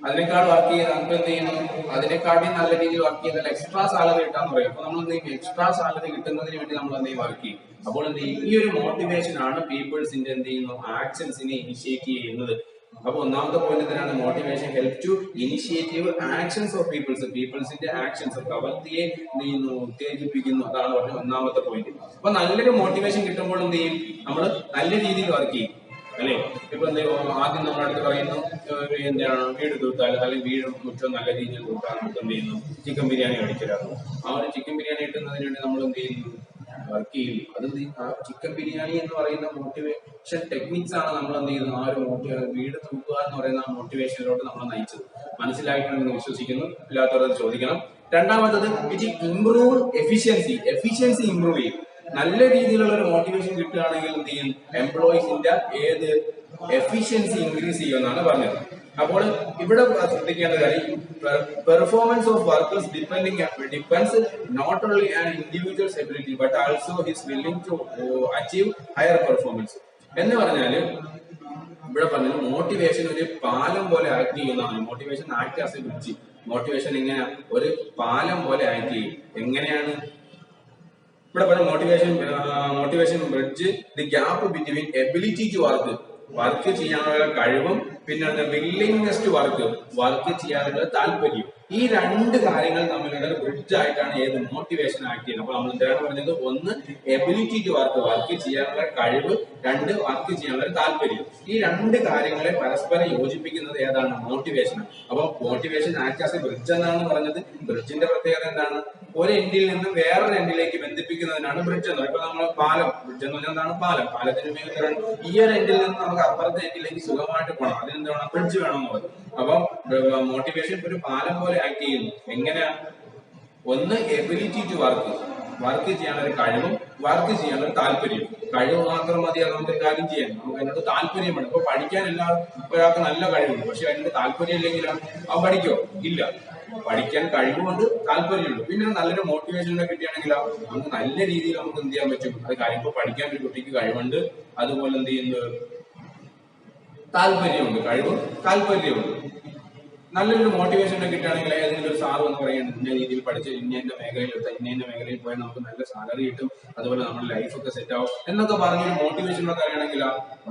അതിനേക്കാൾ വർക്ക് ചെയ്ത് നമുക്ക് എന്ത് ചെയ്യുന്നു, അതിനെക്കാട്ടി നല്ല രീതിയിൽ വർക്ക് ചെയ്താൽ എക്സ്ട്രാ സാലറി കിട്ടാന്ന് പറയും. അപ്പൊ നമ്മൾ എന്ത് ചെയ്യും, എക്സ്ട്രാ സാലറി കിട്ടുന്നതിന് വേണ്ടി നമ്മൾ എന്ത് ചെയ്യും, വർക്ക് ചെയ്യും. അപ്പോൾ എന്ത് ചെയ്യും, ഈ ഒരു മോട്ടിവേഷൻ ആണ് പീപ്പിൾസിന്റെ എന്ത് ചെയ്യുന്നു, ആക്ഷൻസിനെ ഇനിഷ്യേറ്റ് ചെയ്യുന്നത്. അപ്പൊ ഒന്നാമത്തെ പോയിന്റ് എന്തിനാണ്, motivation help to initiative actions of പീപ്പിൾസിന്റെ ആക്ഷൻസ് പ്രവൃത്തിയെ എന്ത് ചെയ്യുന്നു, ഉത്തേജിപ്പിക്കുന്നു. അതാണ് പറഞ്ഞ ഒന്നാമത്തെ പോയിന്റ്. അപ്പൊ നല്ലൊരു മോട്ടിവേഷൻ കിട്ടുമ്പോൾ എന്ത് ചെയ്യും, നമ്മൾ നല്ല രീതിയിൽ വർക്ക് ചെയ്യും അല്ലെ. ഇപ്പൊ എന്ത് ആദ്യം നമ്മുടെ അടുത്ത് പറയുന്നു, എന്താണ് വീട് തൂത്താൽ അല്ലെങ്കിൽ വീട് മുറ്റം നല്ല രീതിയിൽ തൂക്കാൻ നമുക്ക് എന്ത് ചെയ്യുന്നു, ചിക്കൻ ബിരിയാണി അടിച്ചിടാറുണ്ട്. ആ ഒരു ചിക്കൻ ബിരിയാണി കിട്ടുന്നതിന് വേണ്ടി നമ്മൾ എന്ത് ചെയ്യുന്നു, വർക്ക് ചെയ്യും. അത് ആ ചിക്കൻ ബിരിയാണി എന്ന് പറയുന്ന മോട്ടിവേഷൻ ടെക്നിക്സ് ആണ് നമ്മൾ എന്ത് ചെയ്യുന്നത്, ആ ഒരു വീട് തൂക്കുക എന്ന് പറയുന്ന ആ മോട്ടിവേഷനിലോട്ട് നമ്മൾ നയിച്ചത്. മനസ്സിലായിട്ടുണ്ടെന്ന് വിശ്വസിക്കുന്നു. ഇല്ലാത്തവരത് ചോദിക്കണം. രണ്ടാമത്തത് ഇറ്റ് ഇംപ്രൂവ് എഫിഷ്യൻസി ഇംപ്രൂവ് ചെയ്യും. നല്ല രീതിയിലുള്ള ഒരു മോട്ടിവേഷൻ കിട്ടുകയാണെങ്കിൽ എന്ത് ചെയ്യും, എംപ്ലോയീസിന്റെ ഏത് എഫിഷ്യൻസി ഇൻക്രീസ് ചെയ്യുമെന്നാണ് പറഞ്ഞത്. അപ്പോൾ ഇവിടെ ശ്രദ്ധിക്കേണ്ട കാര്യം, performance of workers depends not only an individual's ability but also his willing to achieve higher performance. എന്ന് പറഞ്ഞാൽ ഇവിടെ പറഞ്ഞത് മോട്ടിവേഷൻ ഒരു പാലം പോലെ ആക്ട് ചെയ്യുന്നതാണ്. Motivation act as a bridge. Motivation എങ്ങനെ ഒരു പാലം പോലെ ആക്ട് ചെയ്യും. എങ്ങനെയാണ് ഇവിടെ പറഞ്ഞ motivation bridge the gap between ability to work ചെയ്യാനുള്ള കഴിവും പിന്നെ വില്ലിംഗ്നെസ് ടു വർക്ക് ചെയ്യാനുള്ള താല്പര്യം. ഈ രണ്ട് കാര്യങ്ങൾ തമ്മിലുള്ള ബ്രിഡ്ജ് ആയിട്ടാണ് ഏത് മോട്ടിവേഷൻ ആക്ട് ചെയ്യുന്നത്. അപ്പൊ നമ്മൾ എന്താണ് പറഞ്ഞത്, ഒന്ന് എബിലിറ്റി ടു വർക്ക് ചെയ്യാനുള്ള കഴിവ്, രണ്ട് വർക്ക് ചെയ്യാനുള്ള താല്പര്യം. ഈ രണ്ട് കാര്യങ്ങളെ പരസ്പരം യോജിപ്പിക്കുന്നത് ഏതാണ്, മോട്ടിവേഷൻ. അപ്പൊ motivation act as a bridge എന്നാണ് പറഞ്ഞത്. ബ്രിഡ്ജിന്റെ പ്രത്യേകത എന്താണ്, ഒരു എൻഡിൽ നിന്ന് വേറൊരു എൻഡിലേക്ക് ബന്ധിപ്പിക്കുന്നതിനാണ് ബ്രിഡ്ജ് എന്ന് പറയുന്നത്. ഇപ്പൊ നമ്മൾ പാലം, ബ്രിഡ്ജ് എന്ന് പറഞ്ഞാൽ എന്താണ്, പാലത്തിന് ഉപയോഗിക്കുന്നത് ഈ ഒരു എൻഡിൽ നിന്ന് നമുക്ക് അപ്പുറത്തെ എൻഡിലേക്ക് സുഖമായിട്ട് പോകണം, അതിനെന്ത് വേണം, ബ്രിഡ്ജ് വേണമെന്ന് പറയും. അപ്പം മോട്ടിവേഷൻ ഒരു പാലം പോലെ ആക്ട് ചെയ്യുന്നു. എങ്ങനെയാ, ഒന്ന് എബിലിറ്റി ടു വർക്ക് ചെയ്യാനുള്ള ഒരു കഴിവും വർക്ക് ചെയ്യാനുള്ള ഒരു താല്പര്യവും. കഴിവ് മാത്രം മതി നമുക്ക് കാര്യം ചെയ്യാൻ, നമുക്ക് അതിനോട് താല്പര്യം വേണം. ഇപ്പൊ പഠിക്കാൻ ഒരാൾക്ക് നല്ല കഴിവുണ്ട്, പക്ഷെ അതിനോട് താല്പര്യം ഇല്ലെങ്കിലാണ് അവൻ പഠിക്കോ, ഇല്ല. പഠിക്കാൻ കഴിവുകൊണ്ട് താല്പര്യമുണ്ട്, പിന്നെ നല്ലൊരു മോട്ടിവേഷൻ കിട്ടുകയാണെങ്കിൽ നമുക്ക് നല്ല രീതിയിൽ നമുക്ക് എന്ത് ചെയ്യാൻ പറ്റും, അത് കഴിയുമ്പോൾ പഠിക്കാൻ ഒരു കുട്ടിക്ക് കഴിവുണ്ട്, അതുപോലെ എന്ത് ചെയ്യുന്നത്, താല്പര്യമുണ്ട്, കഴിവും താല്പര്യമുണ്ട്. നല്ലൊരു മോട്ടിവേഷൻ കിട്ടുകയാണെങ്കിൽ ഏതെങ്കിലും ഒരു സാറ് എന്ന് പറയുന്നത് ഇന്ന രീതിയിൽ പഠിച്ച് ഇന്ന മേഖലയിൽ പോയാൽ നമുക്ക് നല്ല സാലറി കിട്ടും, അതുപോലെ നമ്മുടെ ലൈഫൊക്കെ സെറ്റ് ആവും എന്നൊക്കെ പറഞ്ഞൊരു മോട്ടിവേഷനൊക്കെ അറിയണമെങ്കിൽ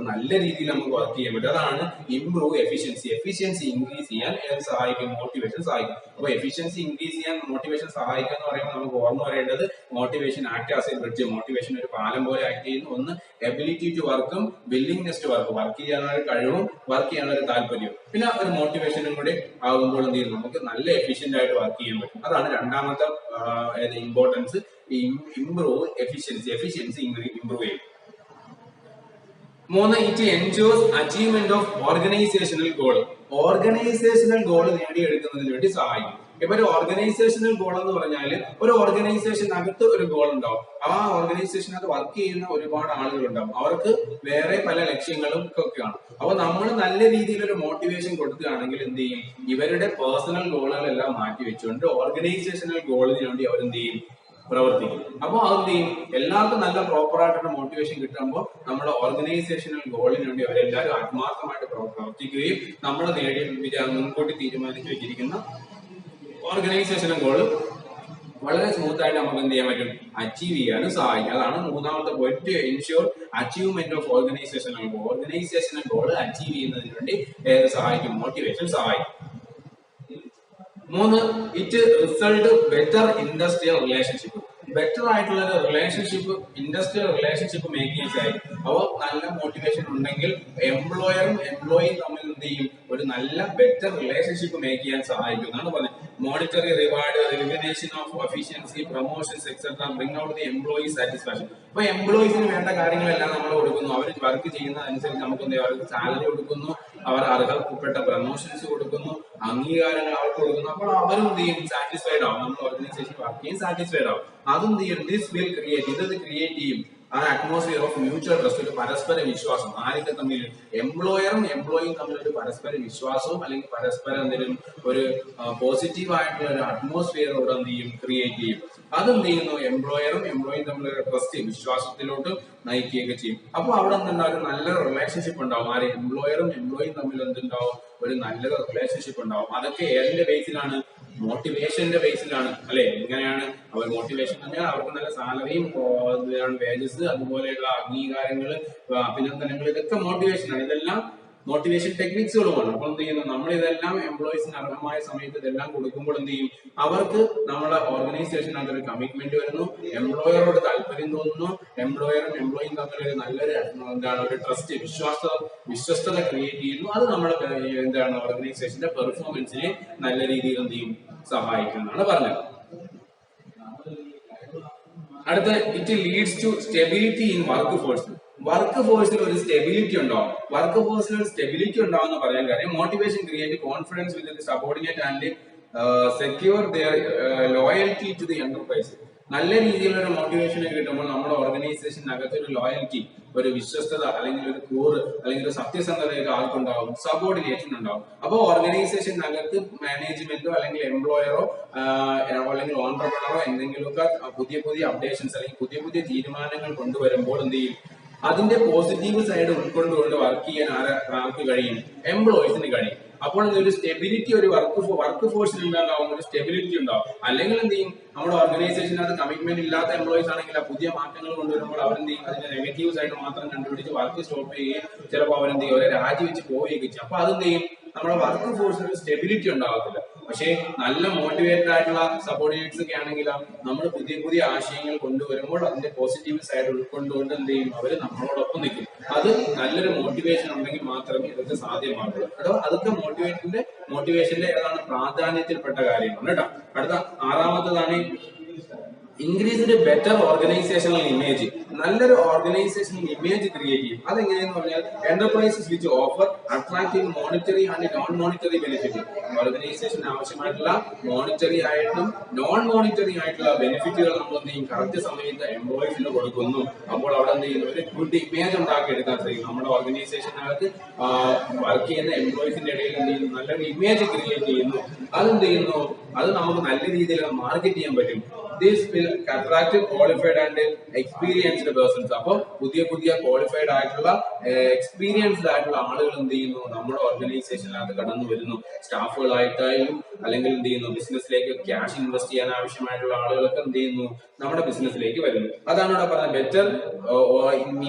നല്ല രീതിയിൽ നമുക്ക് വർക്ക് ചെയ്യാൻ പറ്റും. അതാണ് ഇംപ്രൂവ് എഫിഷ്യൻസി ഇൻക്രീസ് ചെയ്യാൻ ഏത് സഹായിക്കും, മോട്ടിവേഷൻ സഹായിക്കും. അപ്പൊ എഫിഷ്യൻസി ഇൻക്രീസ് ചെയ്യാൻ മോട്ടിവേഷൻ സഹായിക്കുക എന്ന് പറയുമ്പോൾ നമുക്ക് ഓർമ്മ വരേണ്ടത് motivation act as a bridge. Motivation ഒരു പാലം പോലെ ആക്ട് ചെയ്യുന്നു. ഒന്ന് എബിലിറ്റി ടു വർക്കും വില്ലിംഗ്നെസ് ടു വർക്ക് ചെയ്യാനുള്ള കഴിവും വർക്ക് ചെയ്യാനുള്ള ഒരു താല്പര്യവും, പിന്നെ ഒരു മോട്ടിവേഷനും കൂടി ആകുമ്പോൾ എന്ത് ചെയ്യുന്നു, നമുക്ക് നല്ല എഫിഷ്യന്റ് ആയിട്ട് വർക്ക് ചെയ്യാൻ പറ്റും. അതാണ് രണ്ടാമത്തെ ഇമ്പോർട്ടൻസ്, ഇംപ്രൂവ് എഫിഷ്യൻസി ഇംപ്രൂവ് ചെയ്യും. മൂന്ന്, it ensures achievement of organisational goal നേടിയെടുക്കുന്നതിന് വേണ്ടി സഹായിക്കും. ഇപ്പൊ ഒരു ഓർഗനൈസേഷണൽ ഗോൾ എന്ന് പറഞ്ഞാൽ ഒരു ഓർഗനൈസേഷനകത്ത് ഒരു ഗോൾ ഉണ്ടാവും. ആ ഓർഗനൈസേഷനകത്ത് വർക്ക് ചെയ്യുന്ന ഒരുപാട് ആളുകൾ ഉണ്ടാവും, അവർക്ക് വേറെ പല ലക്ഷ്യങ്ങളും ഒക്കെയാണ്. അപ്പൊ നമ്മൾ നല്ല രീതിയിൽ ഒരു മോട്ടിവേഷൻ കൊടുക്കുകയാണെങ്കിൽ എന്ത് ചെയ്യും, ഇവരുടെ പേഴ്സണൽ ഗോളുകളെല്ലാം മാറ്റി വെച്ചുകൊണ്ട് ഓർഗനൈസേഷണൽ ഗോളിന് വേണ്ടി അവരെന്ത് ചെയ്യും, പ്രവർത്തിക്കും. അപ്പോൾ അതെന്ത് ചെയ്യും, എല്ലാവർക്കും നല്ല പ്രോപ്പർ ആയിട്ടുള്ള മോട്ടിവേഷൻ കിട്ടുമ്പോൾ നമ്മുടെ ഓർഗനൈസേഷണൽ ഗോളിന് വേണ്ടി അവരെല്ലാവരും ആത്മാർത്ഥമായിട്ട് പ്രവർത്തിക്കുകയും നമ്മൾ മുൻകൂട്ടി തീരുമാനിച്ചു വെച്ചിരിക്കുന്ന ഓർഗനൈസേഷണൽ ഗോള് വളരെ സ്മൂത്ത് ആയിട്ട് നമുക്ക് എന്ത് ചെയ്യാൻ പറ്റും, അച്ചീവ് ചെയ്യാനും സഹായിക്കും. അതാണ് മൂന്നാമത്തെ point, ensure achievement of organisational goal achieve ചെയ്യുന്നതിന് വേണ്ടി സഹായിക്കും, മോട്ടിവേഷൻ സഹായിക്കും. മൂന്ന്, it result better industrial relationship. Better ആയിട്ടുള്ള റിലേഷൻഷിപ്പ്, ഇൻഡസ്ട്രിയൽ റിലേഷൻഷിപ്പ് മേക്കിംഗ് സഹായിക്കും. അപ്പോൾ നല്ല മോട്ടിവേഷൻ ഉണ്ടെങ്കിൽ എംപ്ലോയറും എംപ്ലോയിയും തമ്മിൽ എന്ത് ചെയ്യും, ഒരു നല്ല ബെറ്റർ റിലേഷൻഷിപ്പ് മേക്ക് ചെയ്യാൻ സഹായിക്കും എന്നാണ് പറഞ്ഞത്. monetary reward, recognition of efficiency, promotions, etc. bring out the employee satisfaction. അപ്പൊ എംപ്ലോയീസിന് വേണ്ട കാര്യങ്ങളെല്ലാം നമ്മൾ കൊടുക്കുന്നു. അവർ വർക്ക് ചെയ്യുന്നതനുസരിച്ച് നമുക്ക് എന്ത് ചെയ്യും, അവർക്ക് സാലറി കൊടുക്കുന്നു, അവർ അർഹതപ്പെട്ട പ്രൊമോഷൻസ് കൊടുക്കുന്നു, അംഗീകാരങ്ങൾ അവർക്ക് കൊടുക്കുന്നു. അപ്പോൾ അവരും എന്ത് ചെയ്യും, സാറ്റിസ്ഫൈഡ് ആവും. നമ്മുടെ ഓർഗനൈസേഷൻ വർക്ക് ചെയ്യും, സാറ്റിസ്ഫൈഡ് ആവും. അതെന്ത് ചെയ്യും, ദിസ് വിൽ ക്രിയേറ്റ്, ഇത് ക്രിയേറ്റ് ചെയ്യും ആ അറ്റ്മോസ്ഫിയർ ഓഫ് മ്യൂച്വൽ ട്രസ്റ്റ്, ഒരു പരസ്പര വിശ്വാസം. ആരൊക്കെ തമ്മിൽ, എംപ്ലോയറും എംപ്ലോയിയും തമ്മിൽ ഒരു പരസ്പര വിശ്വാസവും അല്ലെങ്കിൽ പരസ്പരം എന്തെങ്കിലും ഒരു പോസിറ്റീവ് ആയിട്ടുള്ള ഒരു അറ്റ്മോസ്ഫിയർ ഇവിടെ എന്ത് ചെയ്യും, ക്രിയേറ്റ് ചെയ്യും. അതെന്ത് ചെയ്യുന്നു, എംപ്ലോയറും എംപ്ലോയിയും തമ്മിലുള്ള ട്രസ്റ്റ്, വിശ്വാസത്തിലോട്ട് നയിക്കുകയൊക്കെ ചെയ്യും. അപ്പൊ അവിടെ എന്തുണ്ടാവും, ഒരു നല്ലൊരു റിലേഷൻഷിപ്പ് ഉണ്ടാവും. ആര്, എംപ്ലോയറും എംപ്ലോയിയും തമ്മിൽ എന്തുണ്ടാവും, ഒരു നല്ലൊരു റിലേഷൻഷിപ്പ് ഉണ്ടാവും. അതൊക്കെ ഏതിന്റെ ബേസിലാണ്, മോട്ടിവേഷന്റെ ബേസിലാണ് അല്ലെ. എങ്ങനെയാണ് അവർ മോട്ടിവേഷൻ പറഞ്ഞാൽ അവർക്ക് നല്ല സാലറിയും വേജസ്, അതുപോലെയുള്ള അംഗീകാരങ്ങൾ, അഭിനന്ദനങ്ങൾ, ഇതൊക്കെ മോട്ടിവേഷനാണ്. ഇതെല്ലാം മോട്ടിവേഷൻ ടെക്നിക്സുകളുമാണ്. അപ്പോൾ എന്ത് ചെയ്യുന്നു, നമ്മൾ ഇതെല്ലാം എംപ്ലോയീസിന് അർഹമായ സമയത്ത് ഇതെല്ലാം കൊടുക്കുമ്പോൾ എന്ത് ചെയ്യും, അവർക്ക് നമ്മുടെ ഓർഗനൈസേഷനകത്ത് ഒരു കമ്മിറ്റ്മെന്റ് വരുന്നു, എംപ്ലോയറോട് താല്പര്യം തോന്നുന്നു, എംപ്ലോയറും എംപ്ലോയിയും തമ്മിൽ ഒരു നല്ലൊരു എന്താണ് ഒരു ട്രസ്റ്റ്, വിശ്വസ്തത ക്രിയേറ്റ് ചെയ്യുന്നു. അത് നമ്മുടെ എന്താണ് ഓർഗനൈസേഷന്റെ പെർഫോമൻസിനെ നല്ല രീതിയിൽ എന്ത് ചെയ്യും, സഹായിക്കുന്നതാണ് പറഞ്ഞത്. അടുത്ത, it leads to stability in work force. Work ഫോഴ്സിൽ ഒരു സ്റ്റെബിലിറ്റി ഉണ്ടാവും. വർക്ക് ഫോഴ്സിൽ ഒരു സ്റ്റെബിലിറ്റി ഉണ്ടാവും എന്ന് പറയാൻ കാര്യം, motivation create confidence with subordinate and secure their loyalty to the enterprise. നല്ല രീതിയിലുള്ള മോട്ടിവേഷൻ കിട്ടുമ്പോൾ നമ്മുടെ ഓർഗനൈസേഷനകത്ത് ഒരു ലോയൽറ്റി, ഒരു വിശ്വസ്തത, അല്ലെങ്കിൽ ഒരു കൂറ്, അല്ലെങ്കിൽ ഒരു സത്യസന്ധതയൊക്കെ ആൾക്കുണ്ടാവും, സബോർഡിനേഷൻ ഉണ്ടാവും. അപ്പോൾ ഓർഗനൈസേഷനകത്ത് മാനേജ്മെന്റോ അല്ലെങ്കിൽ എംപ്ലോയറോ അല്ലെങ്കിൽ ഓൺട്രപ്രണറോ എന്തെങ്കിലുമൊക്കെ പുതിയ പുതിയ അപ്ഡേഷൻസ് അല്ലെങ്കിൽ പുതിയ പുതിയ തീരുമാനങ്ങൾ കൊണ്ടുവരുമ്പോൾ എന്ത് ചെയ്യും, അതിന്റെ പോസിറ്റീവ് സൈഡ് ഉൾക്കൊണ്ടുകൊണ്ട് വർക്ക് ചെയ്യാൻ ആർക്ക് കഴിയും, എംപ്ലോയീസിന് കഴിയും. അപ്പോൾ ഒരു സ്റ്റെബിലിറ്റി, ഒരു വർക്ക് ഫോഴ്സിൽ ഉണ്ടാവും, ഒരു സ്റ്റെബിലിറ്റി ഉണ്ടാവും. അല്ലെങ്കിൽ എന്ത് ചെയ്യും, നമ്മുടെ ഓർഗനൈസേഷനകത്ത് കമ്മിറ്റ്മെന്റ് ഇല്ലാത്ത എംപ്ലോയീസ് ആണെങ്കിൽ ആ പുതിയ മാറ്റങ്ങൾ കൊണ്ടുവരുമ്പോൾ അവരെന്ത് ചെയ്യും, അതിന്റെ നെഗറ്റീവ് സൈഡ് മാത്രം കണ്ടുപിടിച്ച് വർക്ക് സ്റ്റോപ്പ് ചെയ്യുകയും ചിലപ്പോൾ അവരെന്ത് ചെയ്യും, അവരെ രാജിവെച്ച് പോവുകയൊക്കെ ചെയ്യും. അപ്പൊ അതെന്ത് ചെയ്യും, നമ്മുടെ വർക്ക് ഫോഴ്സിൽ സ്റ്റെബിലിറ്റി ഉണ്ടാകത്തില്ല. പക്ഷേ നല്ല മോട്ടിവേറ്റഡ് ആയിട്ടുള്ള സബോർഡിനേറ്റ്സ് ഒക്കെ ആണെങ്കിൽ നമ്മൾ പുതിയ പുതിയ ആശയങ്ങൾ കൊണ്ടുവരുമ്പോൾ അതിന്റെ പോസിറ്റീവ് സൈഡ് ഉൾക്കൊണ്ടുകൊണ്ട് എന്ത് ചെയ്യും, അവര് നമ്മളോടൊപ്പം നിൽക്കും. അത് നല്ലൊരു മോട്ടിവേഷൻ ഉണ്ടെങ്കിൽ മാത്രമേ ഇതൊക്കെ സാധ്യമാകുള്ളൂ കേട്ടോ. അതൊക്കെ മോട്ടിവേഷന്റെ ഏതാണ് പ്രാധാന്യത്തിൽപ്പെട്ട കാര്യമാണ് കേട്ടോ. അടുത്ത ആറാമത്തതാണ് ഇൻക്രീസ്ഡ് ബെറ്റർ ഓർഗനൈസേഷണൽ ഇമേജ്. നല്ലൊരു ഓർഗനൈസേഷണൽ ഇമേജ് ക്രിയേറ്റ് ചെയ്യും. അതെങ്ങനെയെന്ന് പറഞ്ഞാൽ enterprises which offer attractive monetary and non monetary benefit. ഓർഗനൈസേഷന് ആവശ്യമായിട്ടുള്ള മോണിറ്ററി ആയിട്ടും നോൺ മോണിറ്ററി ആയിട്ടുള്ള ബെനിഫിറ്റുകൾ നമ്മൾ എന്ത് ചെയ്യും, കറക്റ്റ് സമയത്ത് എംപ്ലോയീസിന് കൊടുക്കുന്നു. അപ്പോൾ അവിടെ എന്ത് ചെയ്യുന്നു, ഒരു ഗുഡ് ഇമേജ് ഉണ്ടാക്കിയെടുക്കാൻ സാധിക്കും. നമ്മുടെ ഓർഗനൈസേഷനകത്ത് വർക്ക് ചെയ്യുന്ന എംപ്ലോയീസിന്റെ ഇടയിൽ എന്ത് ചെയ്യുന്നു, നല്ലൊരു ഇമേജ് ക്രിയേറ്റ് ചെയ്യുന്നു. അതെന്ത് ചെയ്യുന്നു, അത് നമുക്ക് നല്ല രീതിയിൽ മാർക്കറ്റ് ചെയ്യാൻ പറ്റും. This will attract qualified and experienced persons. അപ്പോൾ പുതിയ പുതിയ ക്വാളിഫൈഡ് ആയിട്ടുള്ള എക്സ്പീരിയൻസ്ഡ് ആയിട്ടുള്ള ആളുകൾ എന്ത് ചെയ്യുന്നു, നമ്മുടെ ഓർഗനൈസേഷനകത്ത് കടന്നു വരുന്നു. സ്റ്റാഫുകളായിട്ടായാലും അല്ലെങ്കിൽ എന്ത് ചെയ്യുന്നു, ബിസിനസ്സിലേക്ക് ക്യാഷ് ഇൻവെസ്റ്റ് ചെയ്യാൻ ആവശ്യമായിട്ടുള്ള ആളുകളൊക്കെ എന്ത് ചെയ്യുന്നു, നമ്മുടെ ബിസിനസ്സിലേക്ക് വരുന്നു. അതാണ് ഇവിടെ പറഞ്ഞത്, ബെറ്റർ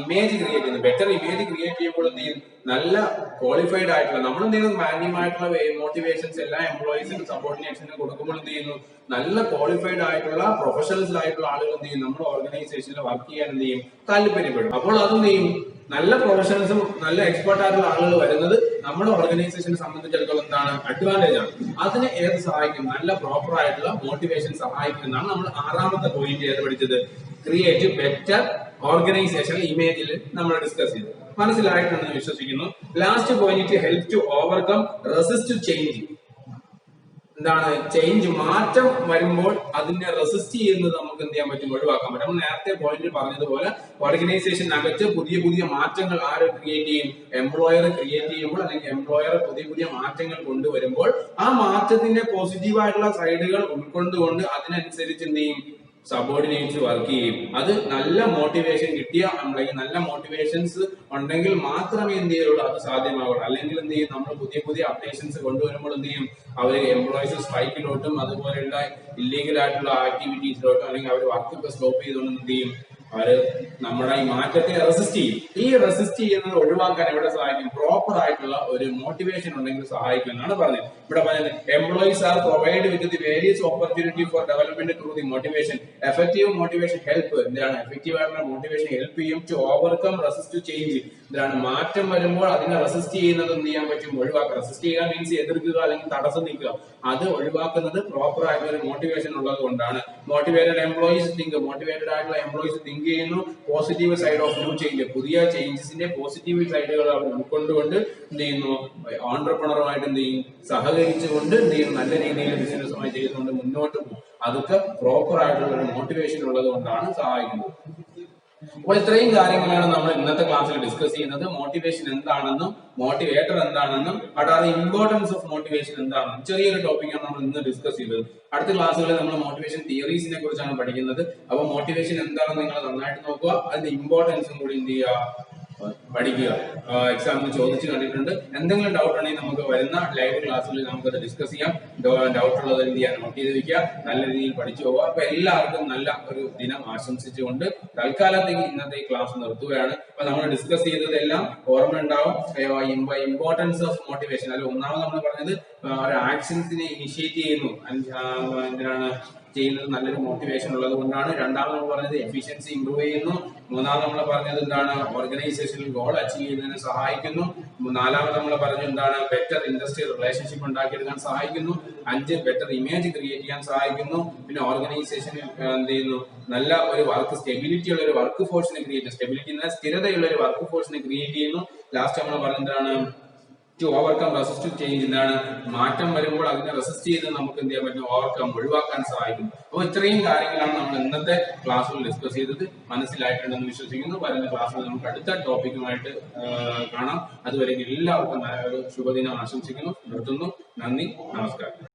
ഇമേജ് ക്രിയേറ്റ് ചെയ്യുന്നു. ബെറ്റർ ഇമേജ് ക്രിയേറ്റ് ചെയ്യുമ്പോൾ എന്ത് ചെയ്യും, നല്ല ക്വാളിഫൈഡ് ആയിട്ടുള്ള, നമ്മൾ എന്ത് ചെയ്യുന്നു, മാന്യമായിട്ടുള്ള മോട്ടിവേഷൻസ് എല്ലാ എംപ്ലോയീസിനും സബോർഡിനേഷനും കൊടുക്കുമ്പോൾ എന്ത് ചെയ്യുന്നു, നല്ല ക്വാളിഫൈഡ് ആയിട്ടുള്ള പ്രൊഫഷണൽസ് ആയിട്ടുള്ള ആളുകൾ എന്ത് ചെയ്യും, നമ്മുടെ ഓർഗനൈസേഷനിൽ വർക്ക് ചെയ്യാൻ എന്ത് ചെയ്യും, താല്പര്യപ്പെടും. അപ്പോൾ അതെന്ത് ചെയ്യും, നല്ല പ്രൊഫഷണൽസും നല്ല എക്സ്പെർട്ട് ആയിട്ടുള്ള ആളുകൾ വരുന്നത് നമ്മുടെ ഓർഗനൈസേഷനെ സംബന്ധിച്ചിടത്തോളം എന്താണ്, അഡ്വാൻറ്റേജ് ആണ്. അതിന് ഏത് സഹായിക്കും, നല്ല പ്രോപ്പർ ആയിട്ടുള്ള മോട്ടിവേഷൻ സഹായിക്കുന്നതാണ്. നമ്മൾ ആറാമത്തെ പോയിന്റ് ഏത് പഠിച്ചത്, ക്രിയേറ്റ് ബെറ്റർ ഓർഗനൈസേഷണൽ ഇമേജിൽ നമ്മൾ ഡിസ്കസ് ചെയ്തു. മനസ്സിലായിട്ടുണ്ടെന്ന് വിശ്വസിക്കുന്നു. Last point, help to overcome resist change. എന്താണ് ചേഞ്ച്, മാറ്റം വരുമ്പോൾ അതിനെ റെസിസ്റ്റ് ചെയ്യുന്നത് നമുക്ക് എന്ത് ചെയ്യാൻ പറ്റും, ഒഴിവാക്കാൻ പറ്റും. നമ്മൾ നേരത്തെ പോയിന്റിൽ പറഞ്ഞതുപോലെ ഓർഗനൈസേഷനകത്ത് പുതിയ പുതിയ മാറ്റങ്ങൾ ആര് ക്രിയേറ്റ് ചെയ്യും, എംപ്ലോയർ ക്രിയേറ്റ് ചെയ്യുമ്പോൾ അല്ലെങ്കിൽ എംപ്ലോയർ പുതിയ പുതിയ മാറ്റങ്ങൾ കൊണ്ടുവരുമ്പോൾ ആ മാറ്റത്തിന്റെ പോസിറ്റീവായിട്ടുള്ള സൈഡുകൾ ഉൾക്കൊണ്ടുകൊണ്ട് അതിനനുസരിച്ച് എന്ത് ചെയ്യും, സബോർഡിനേറ്റ്സ് വർക്ക് ചെയ്യും. അത് നല്ല മോട്ടിവേഷൻ കിട്ടിയ അല്ലെങ്കിൽ നല്ല മോട്ടിവേഷൻസ് ഉണ്ടെങ്കിൽ മാത്രമേ എന്ത് ചെയ്യുള്ളൂ, അത് സാധ്യമാവുള്ളൂ. അല്ലെങ്കിൽ എന്ത് ചെയ്യും, നമ്മൾ പുതിയ പുതിയ അപ്ഡേഷൻസ് കൊണ്ടുവരുമ്പോൾ എന്ത് ചെയ്യും, അവർ എംപ്ലോയീസ് സ്ട്രൈക്കിലോട്ടും അതുപോലെയുള്ള ഇല്ലീഗൽ ആയിട്ടുള്ള ആക്ടിവിറ്റീസിലോട്ടും അല്ലെങ്കിൽ അവർ വർക്ക് സ്റ്റോപ്പ് ചെയ്തുകൊണ്ട് എന്ത് ചെയ്യും, അവര് നമ്മുടെ ഈ മാറ്റത്തെ റെസിസ്റ്റ് ചെയ്യും. ഈ റെസിസ്റ്റ് ചെയ്യുന്നത് ഒഴിവാക്കാൻ ഇവിടെ സഹായിക്കും, പ്രോപ്പർ ആയിട്ടുള്ള ഒരു മോട്ടിവേഷൻ ഉണ്ടെങ്കിൽ സഹായിക്കും എന്നാണ് പറഞ്ഞത്. ഇവിടെ പറഞ്ഞത് employees are provide with the various opportunity for development through the motivation. Effective motivation help, എന്താണ് എഫക്റ്റീവ് ആയിട്ടുള്ള മോട്ടിവേഷൻ ഹെൽപ്പ് ചെയ്യും to overcome resist to change. ഇതാണ് മാറ്റം വരുമ്പോൾ അതിനെ റെസിസ്റ്റ് ചെയ്യുന്നത് എന്ത് ചെയ്യാൻ പറ്റും? ഒഴിവാക്കുക. റെസിസ്റ്റ് ചെയ്യുക മീൻസ് എതിർക്കുക അല്ലെങ്കിൽ തടസ്സം നിൽക്കുക. അത് ഒഴിവാക്കുന്നത് പ്രോപ്പർ ആയിട്ടുള്ള ഒരു മോട്ടിവേഷൻ ഉള്ളത് കൊണ്ടാണ്. മോട്ടിവേറ്റഡ് എംപ്ലോയീസ് തിങ്ക് ചെയ്യുന്നു positive side of new change, പുതിയ ചേഞ്ചസിന്റെ പോസിറ്റീവ് സൈഡുകൾ അവർ ഉൾക്കൊണ്ടുകൊണ്ട് എന്ത് ചെയ്യുന്നു? ഓൺട്രപ്രണറുമായിട്ട് എന്ത് ചെയ്യും? സഹകരിച്ചുകൊണ്ട് എന്ത് ചെയ്യും? നല്ല രീതിയിൽ ബിസിനസ്സുമായി ചെയ്തുകൊണ്ട് മുന്നോട്ട് പോകും. അതൊക്കെ പ്രോപ്പർ ആയിട്ടുള്ള ഒരു മോട്ടിവേഷൻ ഉള്ളത് കൊണ്ടാണ് സഹായിക്കുന്നത്. അപ്പോൾ ഇത്രയും കാര്യങ്ങളാണ് നമ്മൾ ഇന്നത്തെ ക്ലാസ്സിൽ ഡിസ്കസ് ചെയ്യുന്നത്. മോട്ടിവേഷൻ എന്താണെന്നും മോട്ടിവേറ്റർ എന്താണെന്നും അതാണ് ഇമ്പോർട്ടൻസ് ഓഫ് മോട്ടിവേഷൻ എന്താണെന്നും ചെറിയൊരു ടോപ്പിക്കാണ് നമ്മൾ ഇന്ന് ഡിസ്കസ് ചെയ്തത്. അടുത്ത ക്ലാസ്സുകളിൽ നമ്മൾ മോട്ടിവേഷൻ തിയറീസിനെ കുറിച്ചാണ് പഠിക്കുന്നത്. അപ്പൊ മോട്ടിവേഷൻ എന്താണെന്ന് നിങ്ങൾ നന്നായിട്ട് നോക്കുക, അതിന്റെ ഇമ്പോർട്ടൻസും കൂടി എന്ത് ചെയ്യുക? പഠിക്കുക. എക്സാമിന് ചോദിച്ചു കണ്ടിട്ടുണ്ട്. എന്തെങ്കിലും ഡൗട്ട് ഉണ്ടെങ്കിൽ നമുക്ക് വരുന്ന ലൈവ് ക്ലാസ്സിൽ നമുക്കത് ഡിസ്കസ് ചെയ്യാം. ഡൗട്ട് ഉള്ളത് എന്ത് ചെയ്യാൻ നോട്ട് ചെയ്ത് വെക്കുക, നല്ല രീതിയിൽ പഠിച്ചു പോവുക. അപ്പൊ എല്ലാവർക്കും നല്ല ഒരു ദിനം ആശംസിച്ചുകൊണ്ട് തൽക്കാലത്തേക്ക് ഇന്നത്തെ ക്ലാസ് നിർത്തുകയാണ്. അപ്പൊ നമ്മൾ ഡിസ്കസ് ചെയ്തതെല്ലാം ഓർമ്മ ഉണ്ടാവും. ഇമ്പോർട്ടൻസ് ഓഫ് മോട്ടിവേഷൻ, അതിൽ ഒന്നാമത് നമ്മൾ പറഞ്ഞത് ഒരു ആക്ഷൻസിനെ ഇനിഷ്യേറ്റ് ചെയ്യുന്നു, എന്തിനാണ് ചെയ്യുന്നത്? നല്ലൊരു മോട്ടിവേഷൻ ഉള്ളത് കൊണ്ടാണ്. രണ്ടാമത് നമ്മൾ പറഞ്ഞത് എഫിഷ്യൻസി ഇംപ്രൂവ് ചെയ്യുന്നു. മൂന്നാമത് നമ്മൾ പറഞ്ഞത് എന്താണ്? ഓർഗനൈസേഷനിൽ ഗോൾ അച്ചീവ് ചെയ്യുന്നതിന് സഹായിക്കുന്നു. നാലാമത് നമ്മൾ പറഞ്ഞത് എന്താണ്? ബെറ്റർ ഇൻഡസ്ട്രിയൽ റിലേഷൻഷിപ്പ് ഉണ്ടാക്കിയെടുക്കാൻ സഹായിക്കുന്നു. 5 ബെറ്റർ ഇമേജ് ക്രിയേറ്റ് ചെയ്യാൻ സഹായിക്കുന്നു. പിന്നെ ഓർഗനൈസേഷനിൽ എന്ത് ചെയ്യുന്നു? നല്ല ഒരു വർക്ക് സ്റ്റെബിലിറ്റി ഉള്ള ഒരു വർക്ക് ഫോഴ്സിനെ സ്ഥിരതയുള്ള ഒരു വർക്ക് ഫോഴ്സിനെ ക്രിയേറ്റ് ചെയ്യുന്നു. ലാസ്റ്റ് നമ്മൾ പറഞ്ഞത് എന്താണ്? ടു ഓവർകം റെസിസ്റ്റീവ് ചേഞ്ച്, എന്താണ്? മാറ്റം വരുമ്പോൾ അതിനെ റെസിസ്റ്റ് ചെയ്ത് നമുക്ക് എന്ത് ചെയ്യാൻ പറ്റും? ഓവർകം, ഒഴിവാക്കാൻ സഹായിക്കും. അപ്പോൾ ഇത്രയും കാര്യങ്ങളാണ് നമ്മൾ ഇന്നത്തെ ക്ലാസ്സിൽ ഡിസ്കസ് ചെയ്തത്. മനസ്സിലായിട്ടുണ്ടെന്ന് വിശ്വസിക്കുന്നു. വരുന്ന ക്ലാസ്സിൽ നമുക്ക് അടുത്ത ടോപ്പിക്കുമായിട്ട് കാണാം. അതുവരെ എല്ലാവർക്കും ശുഭദിനം ആശംസിക്കുന്നു. നിർത്തുന്നു. നന്ദി, നമസ്കാരം.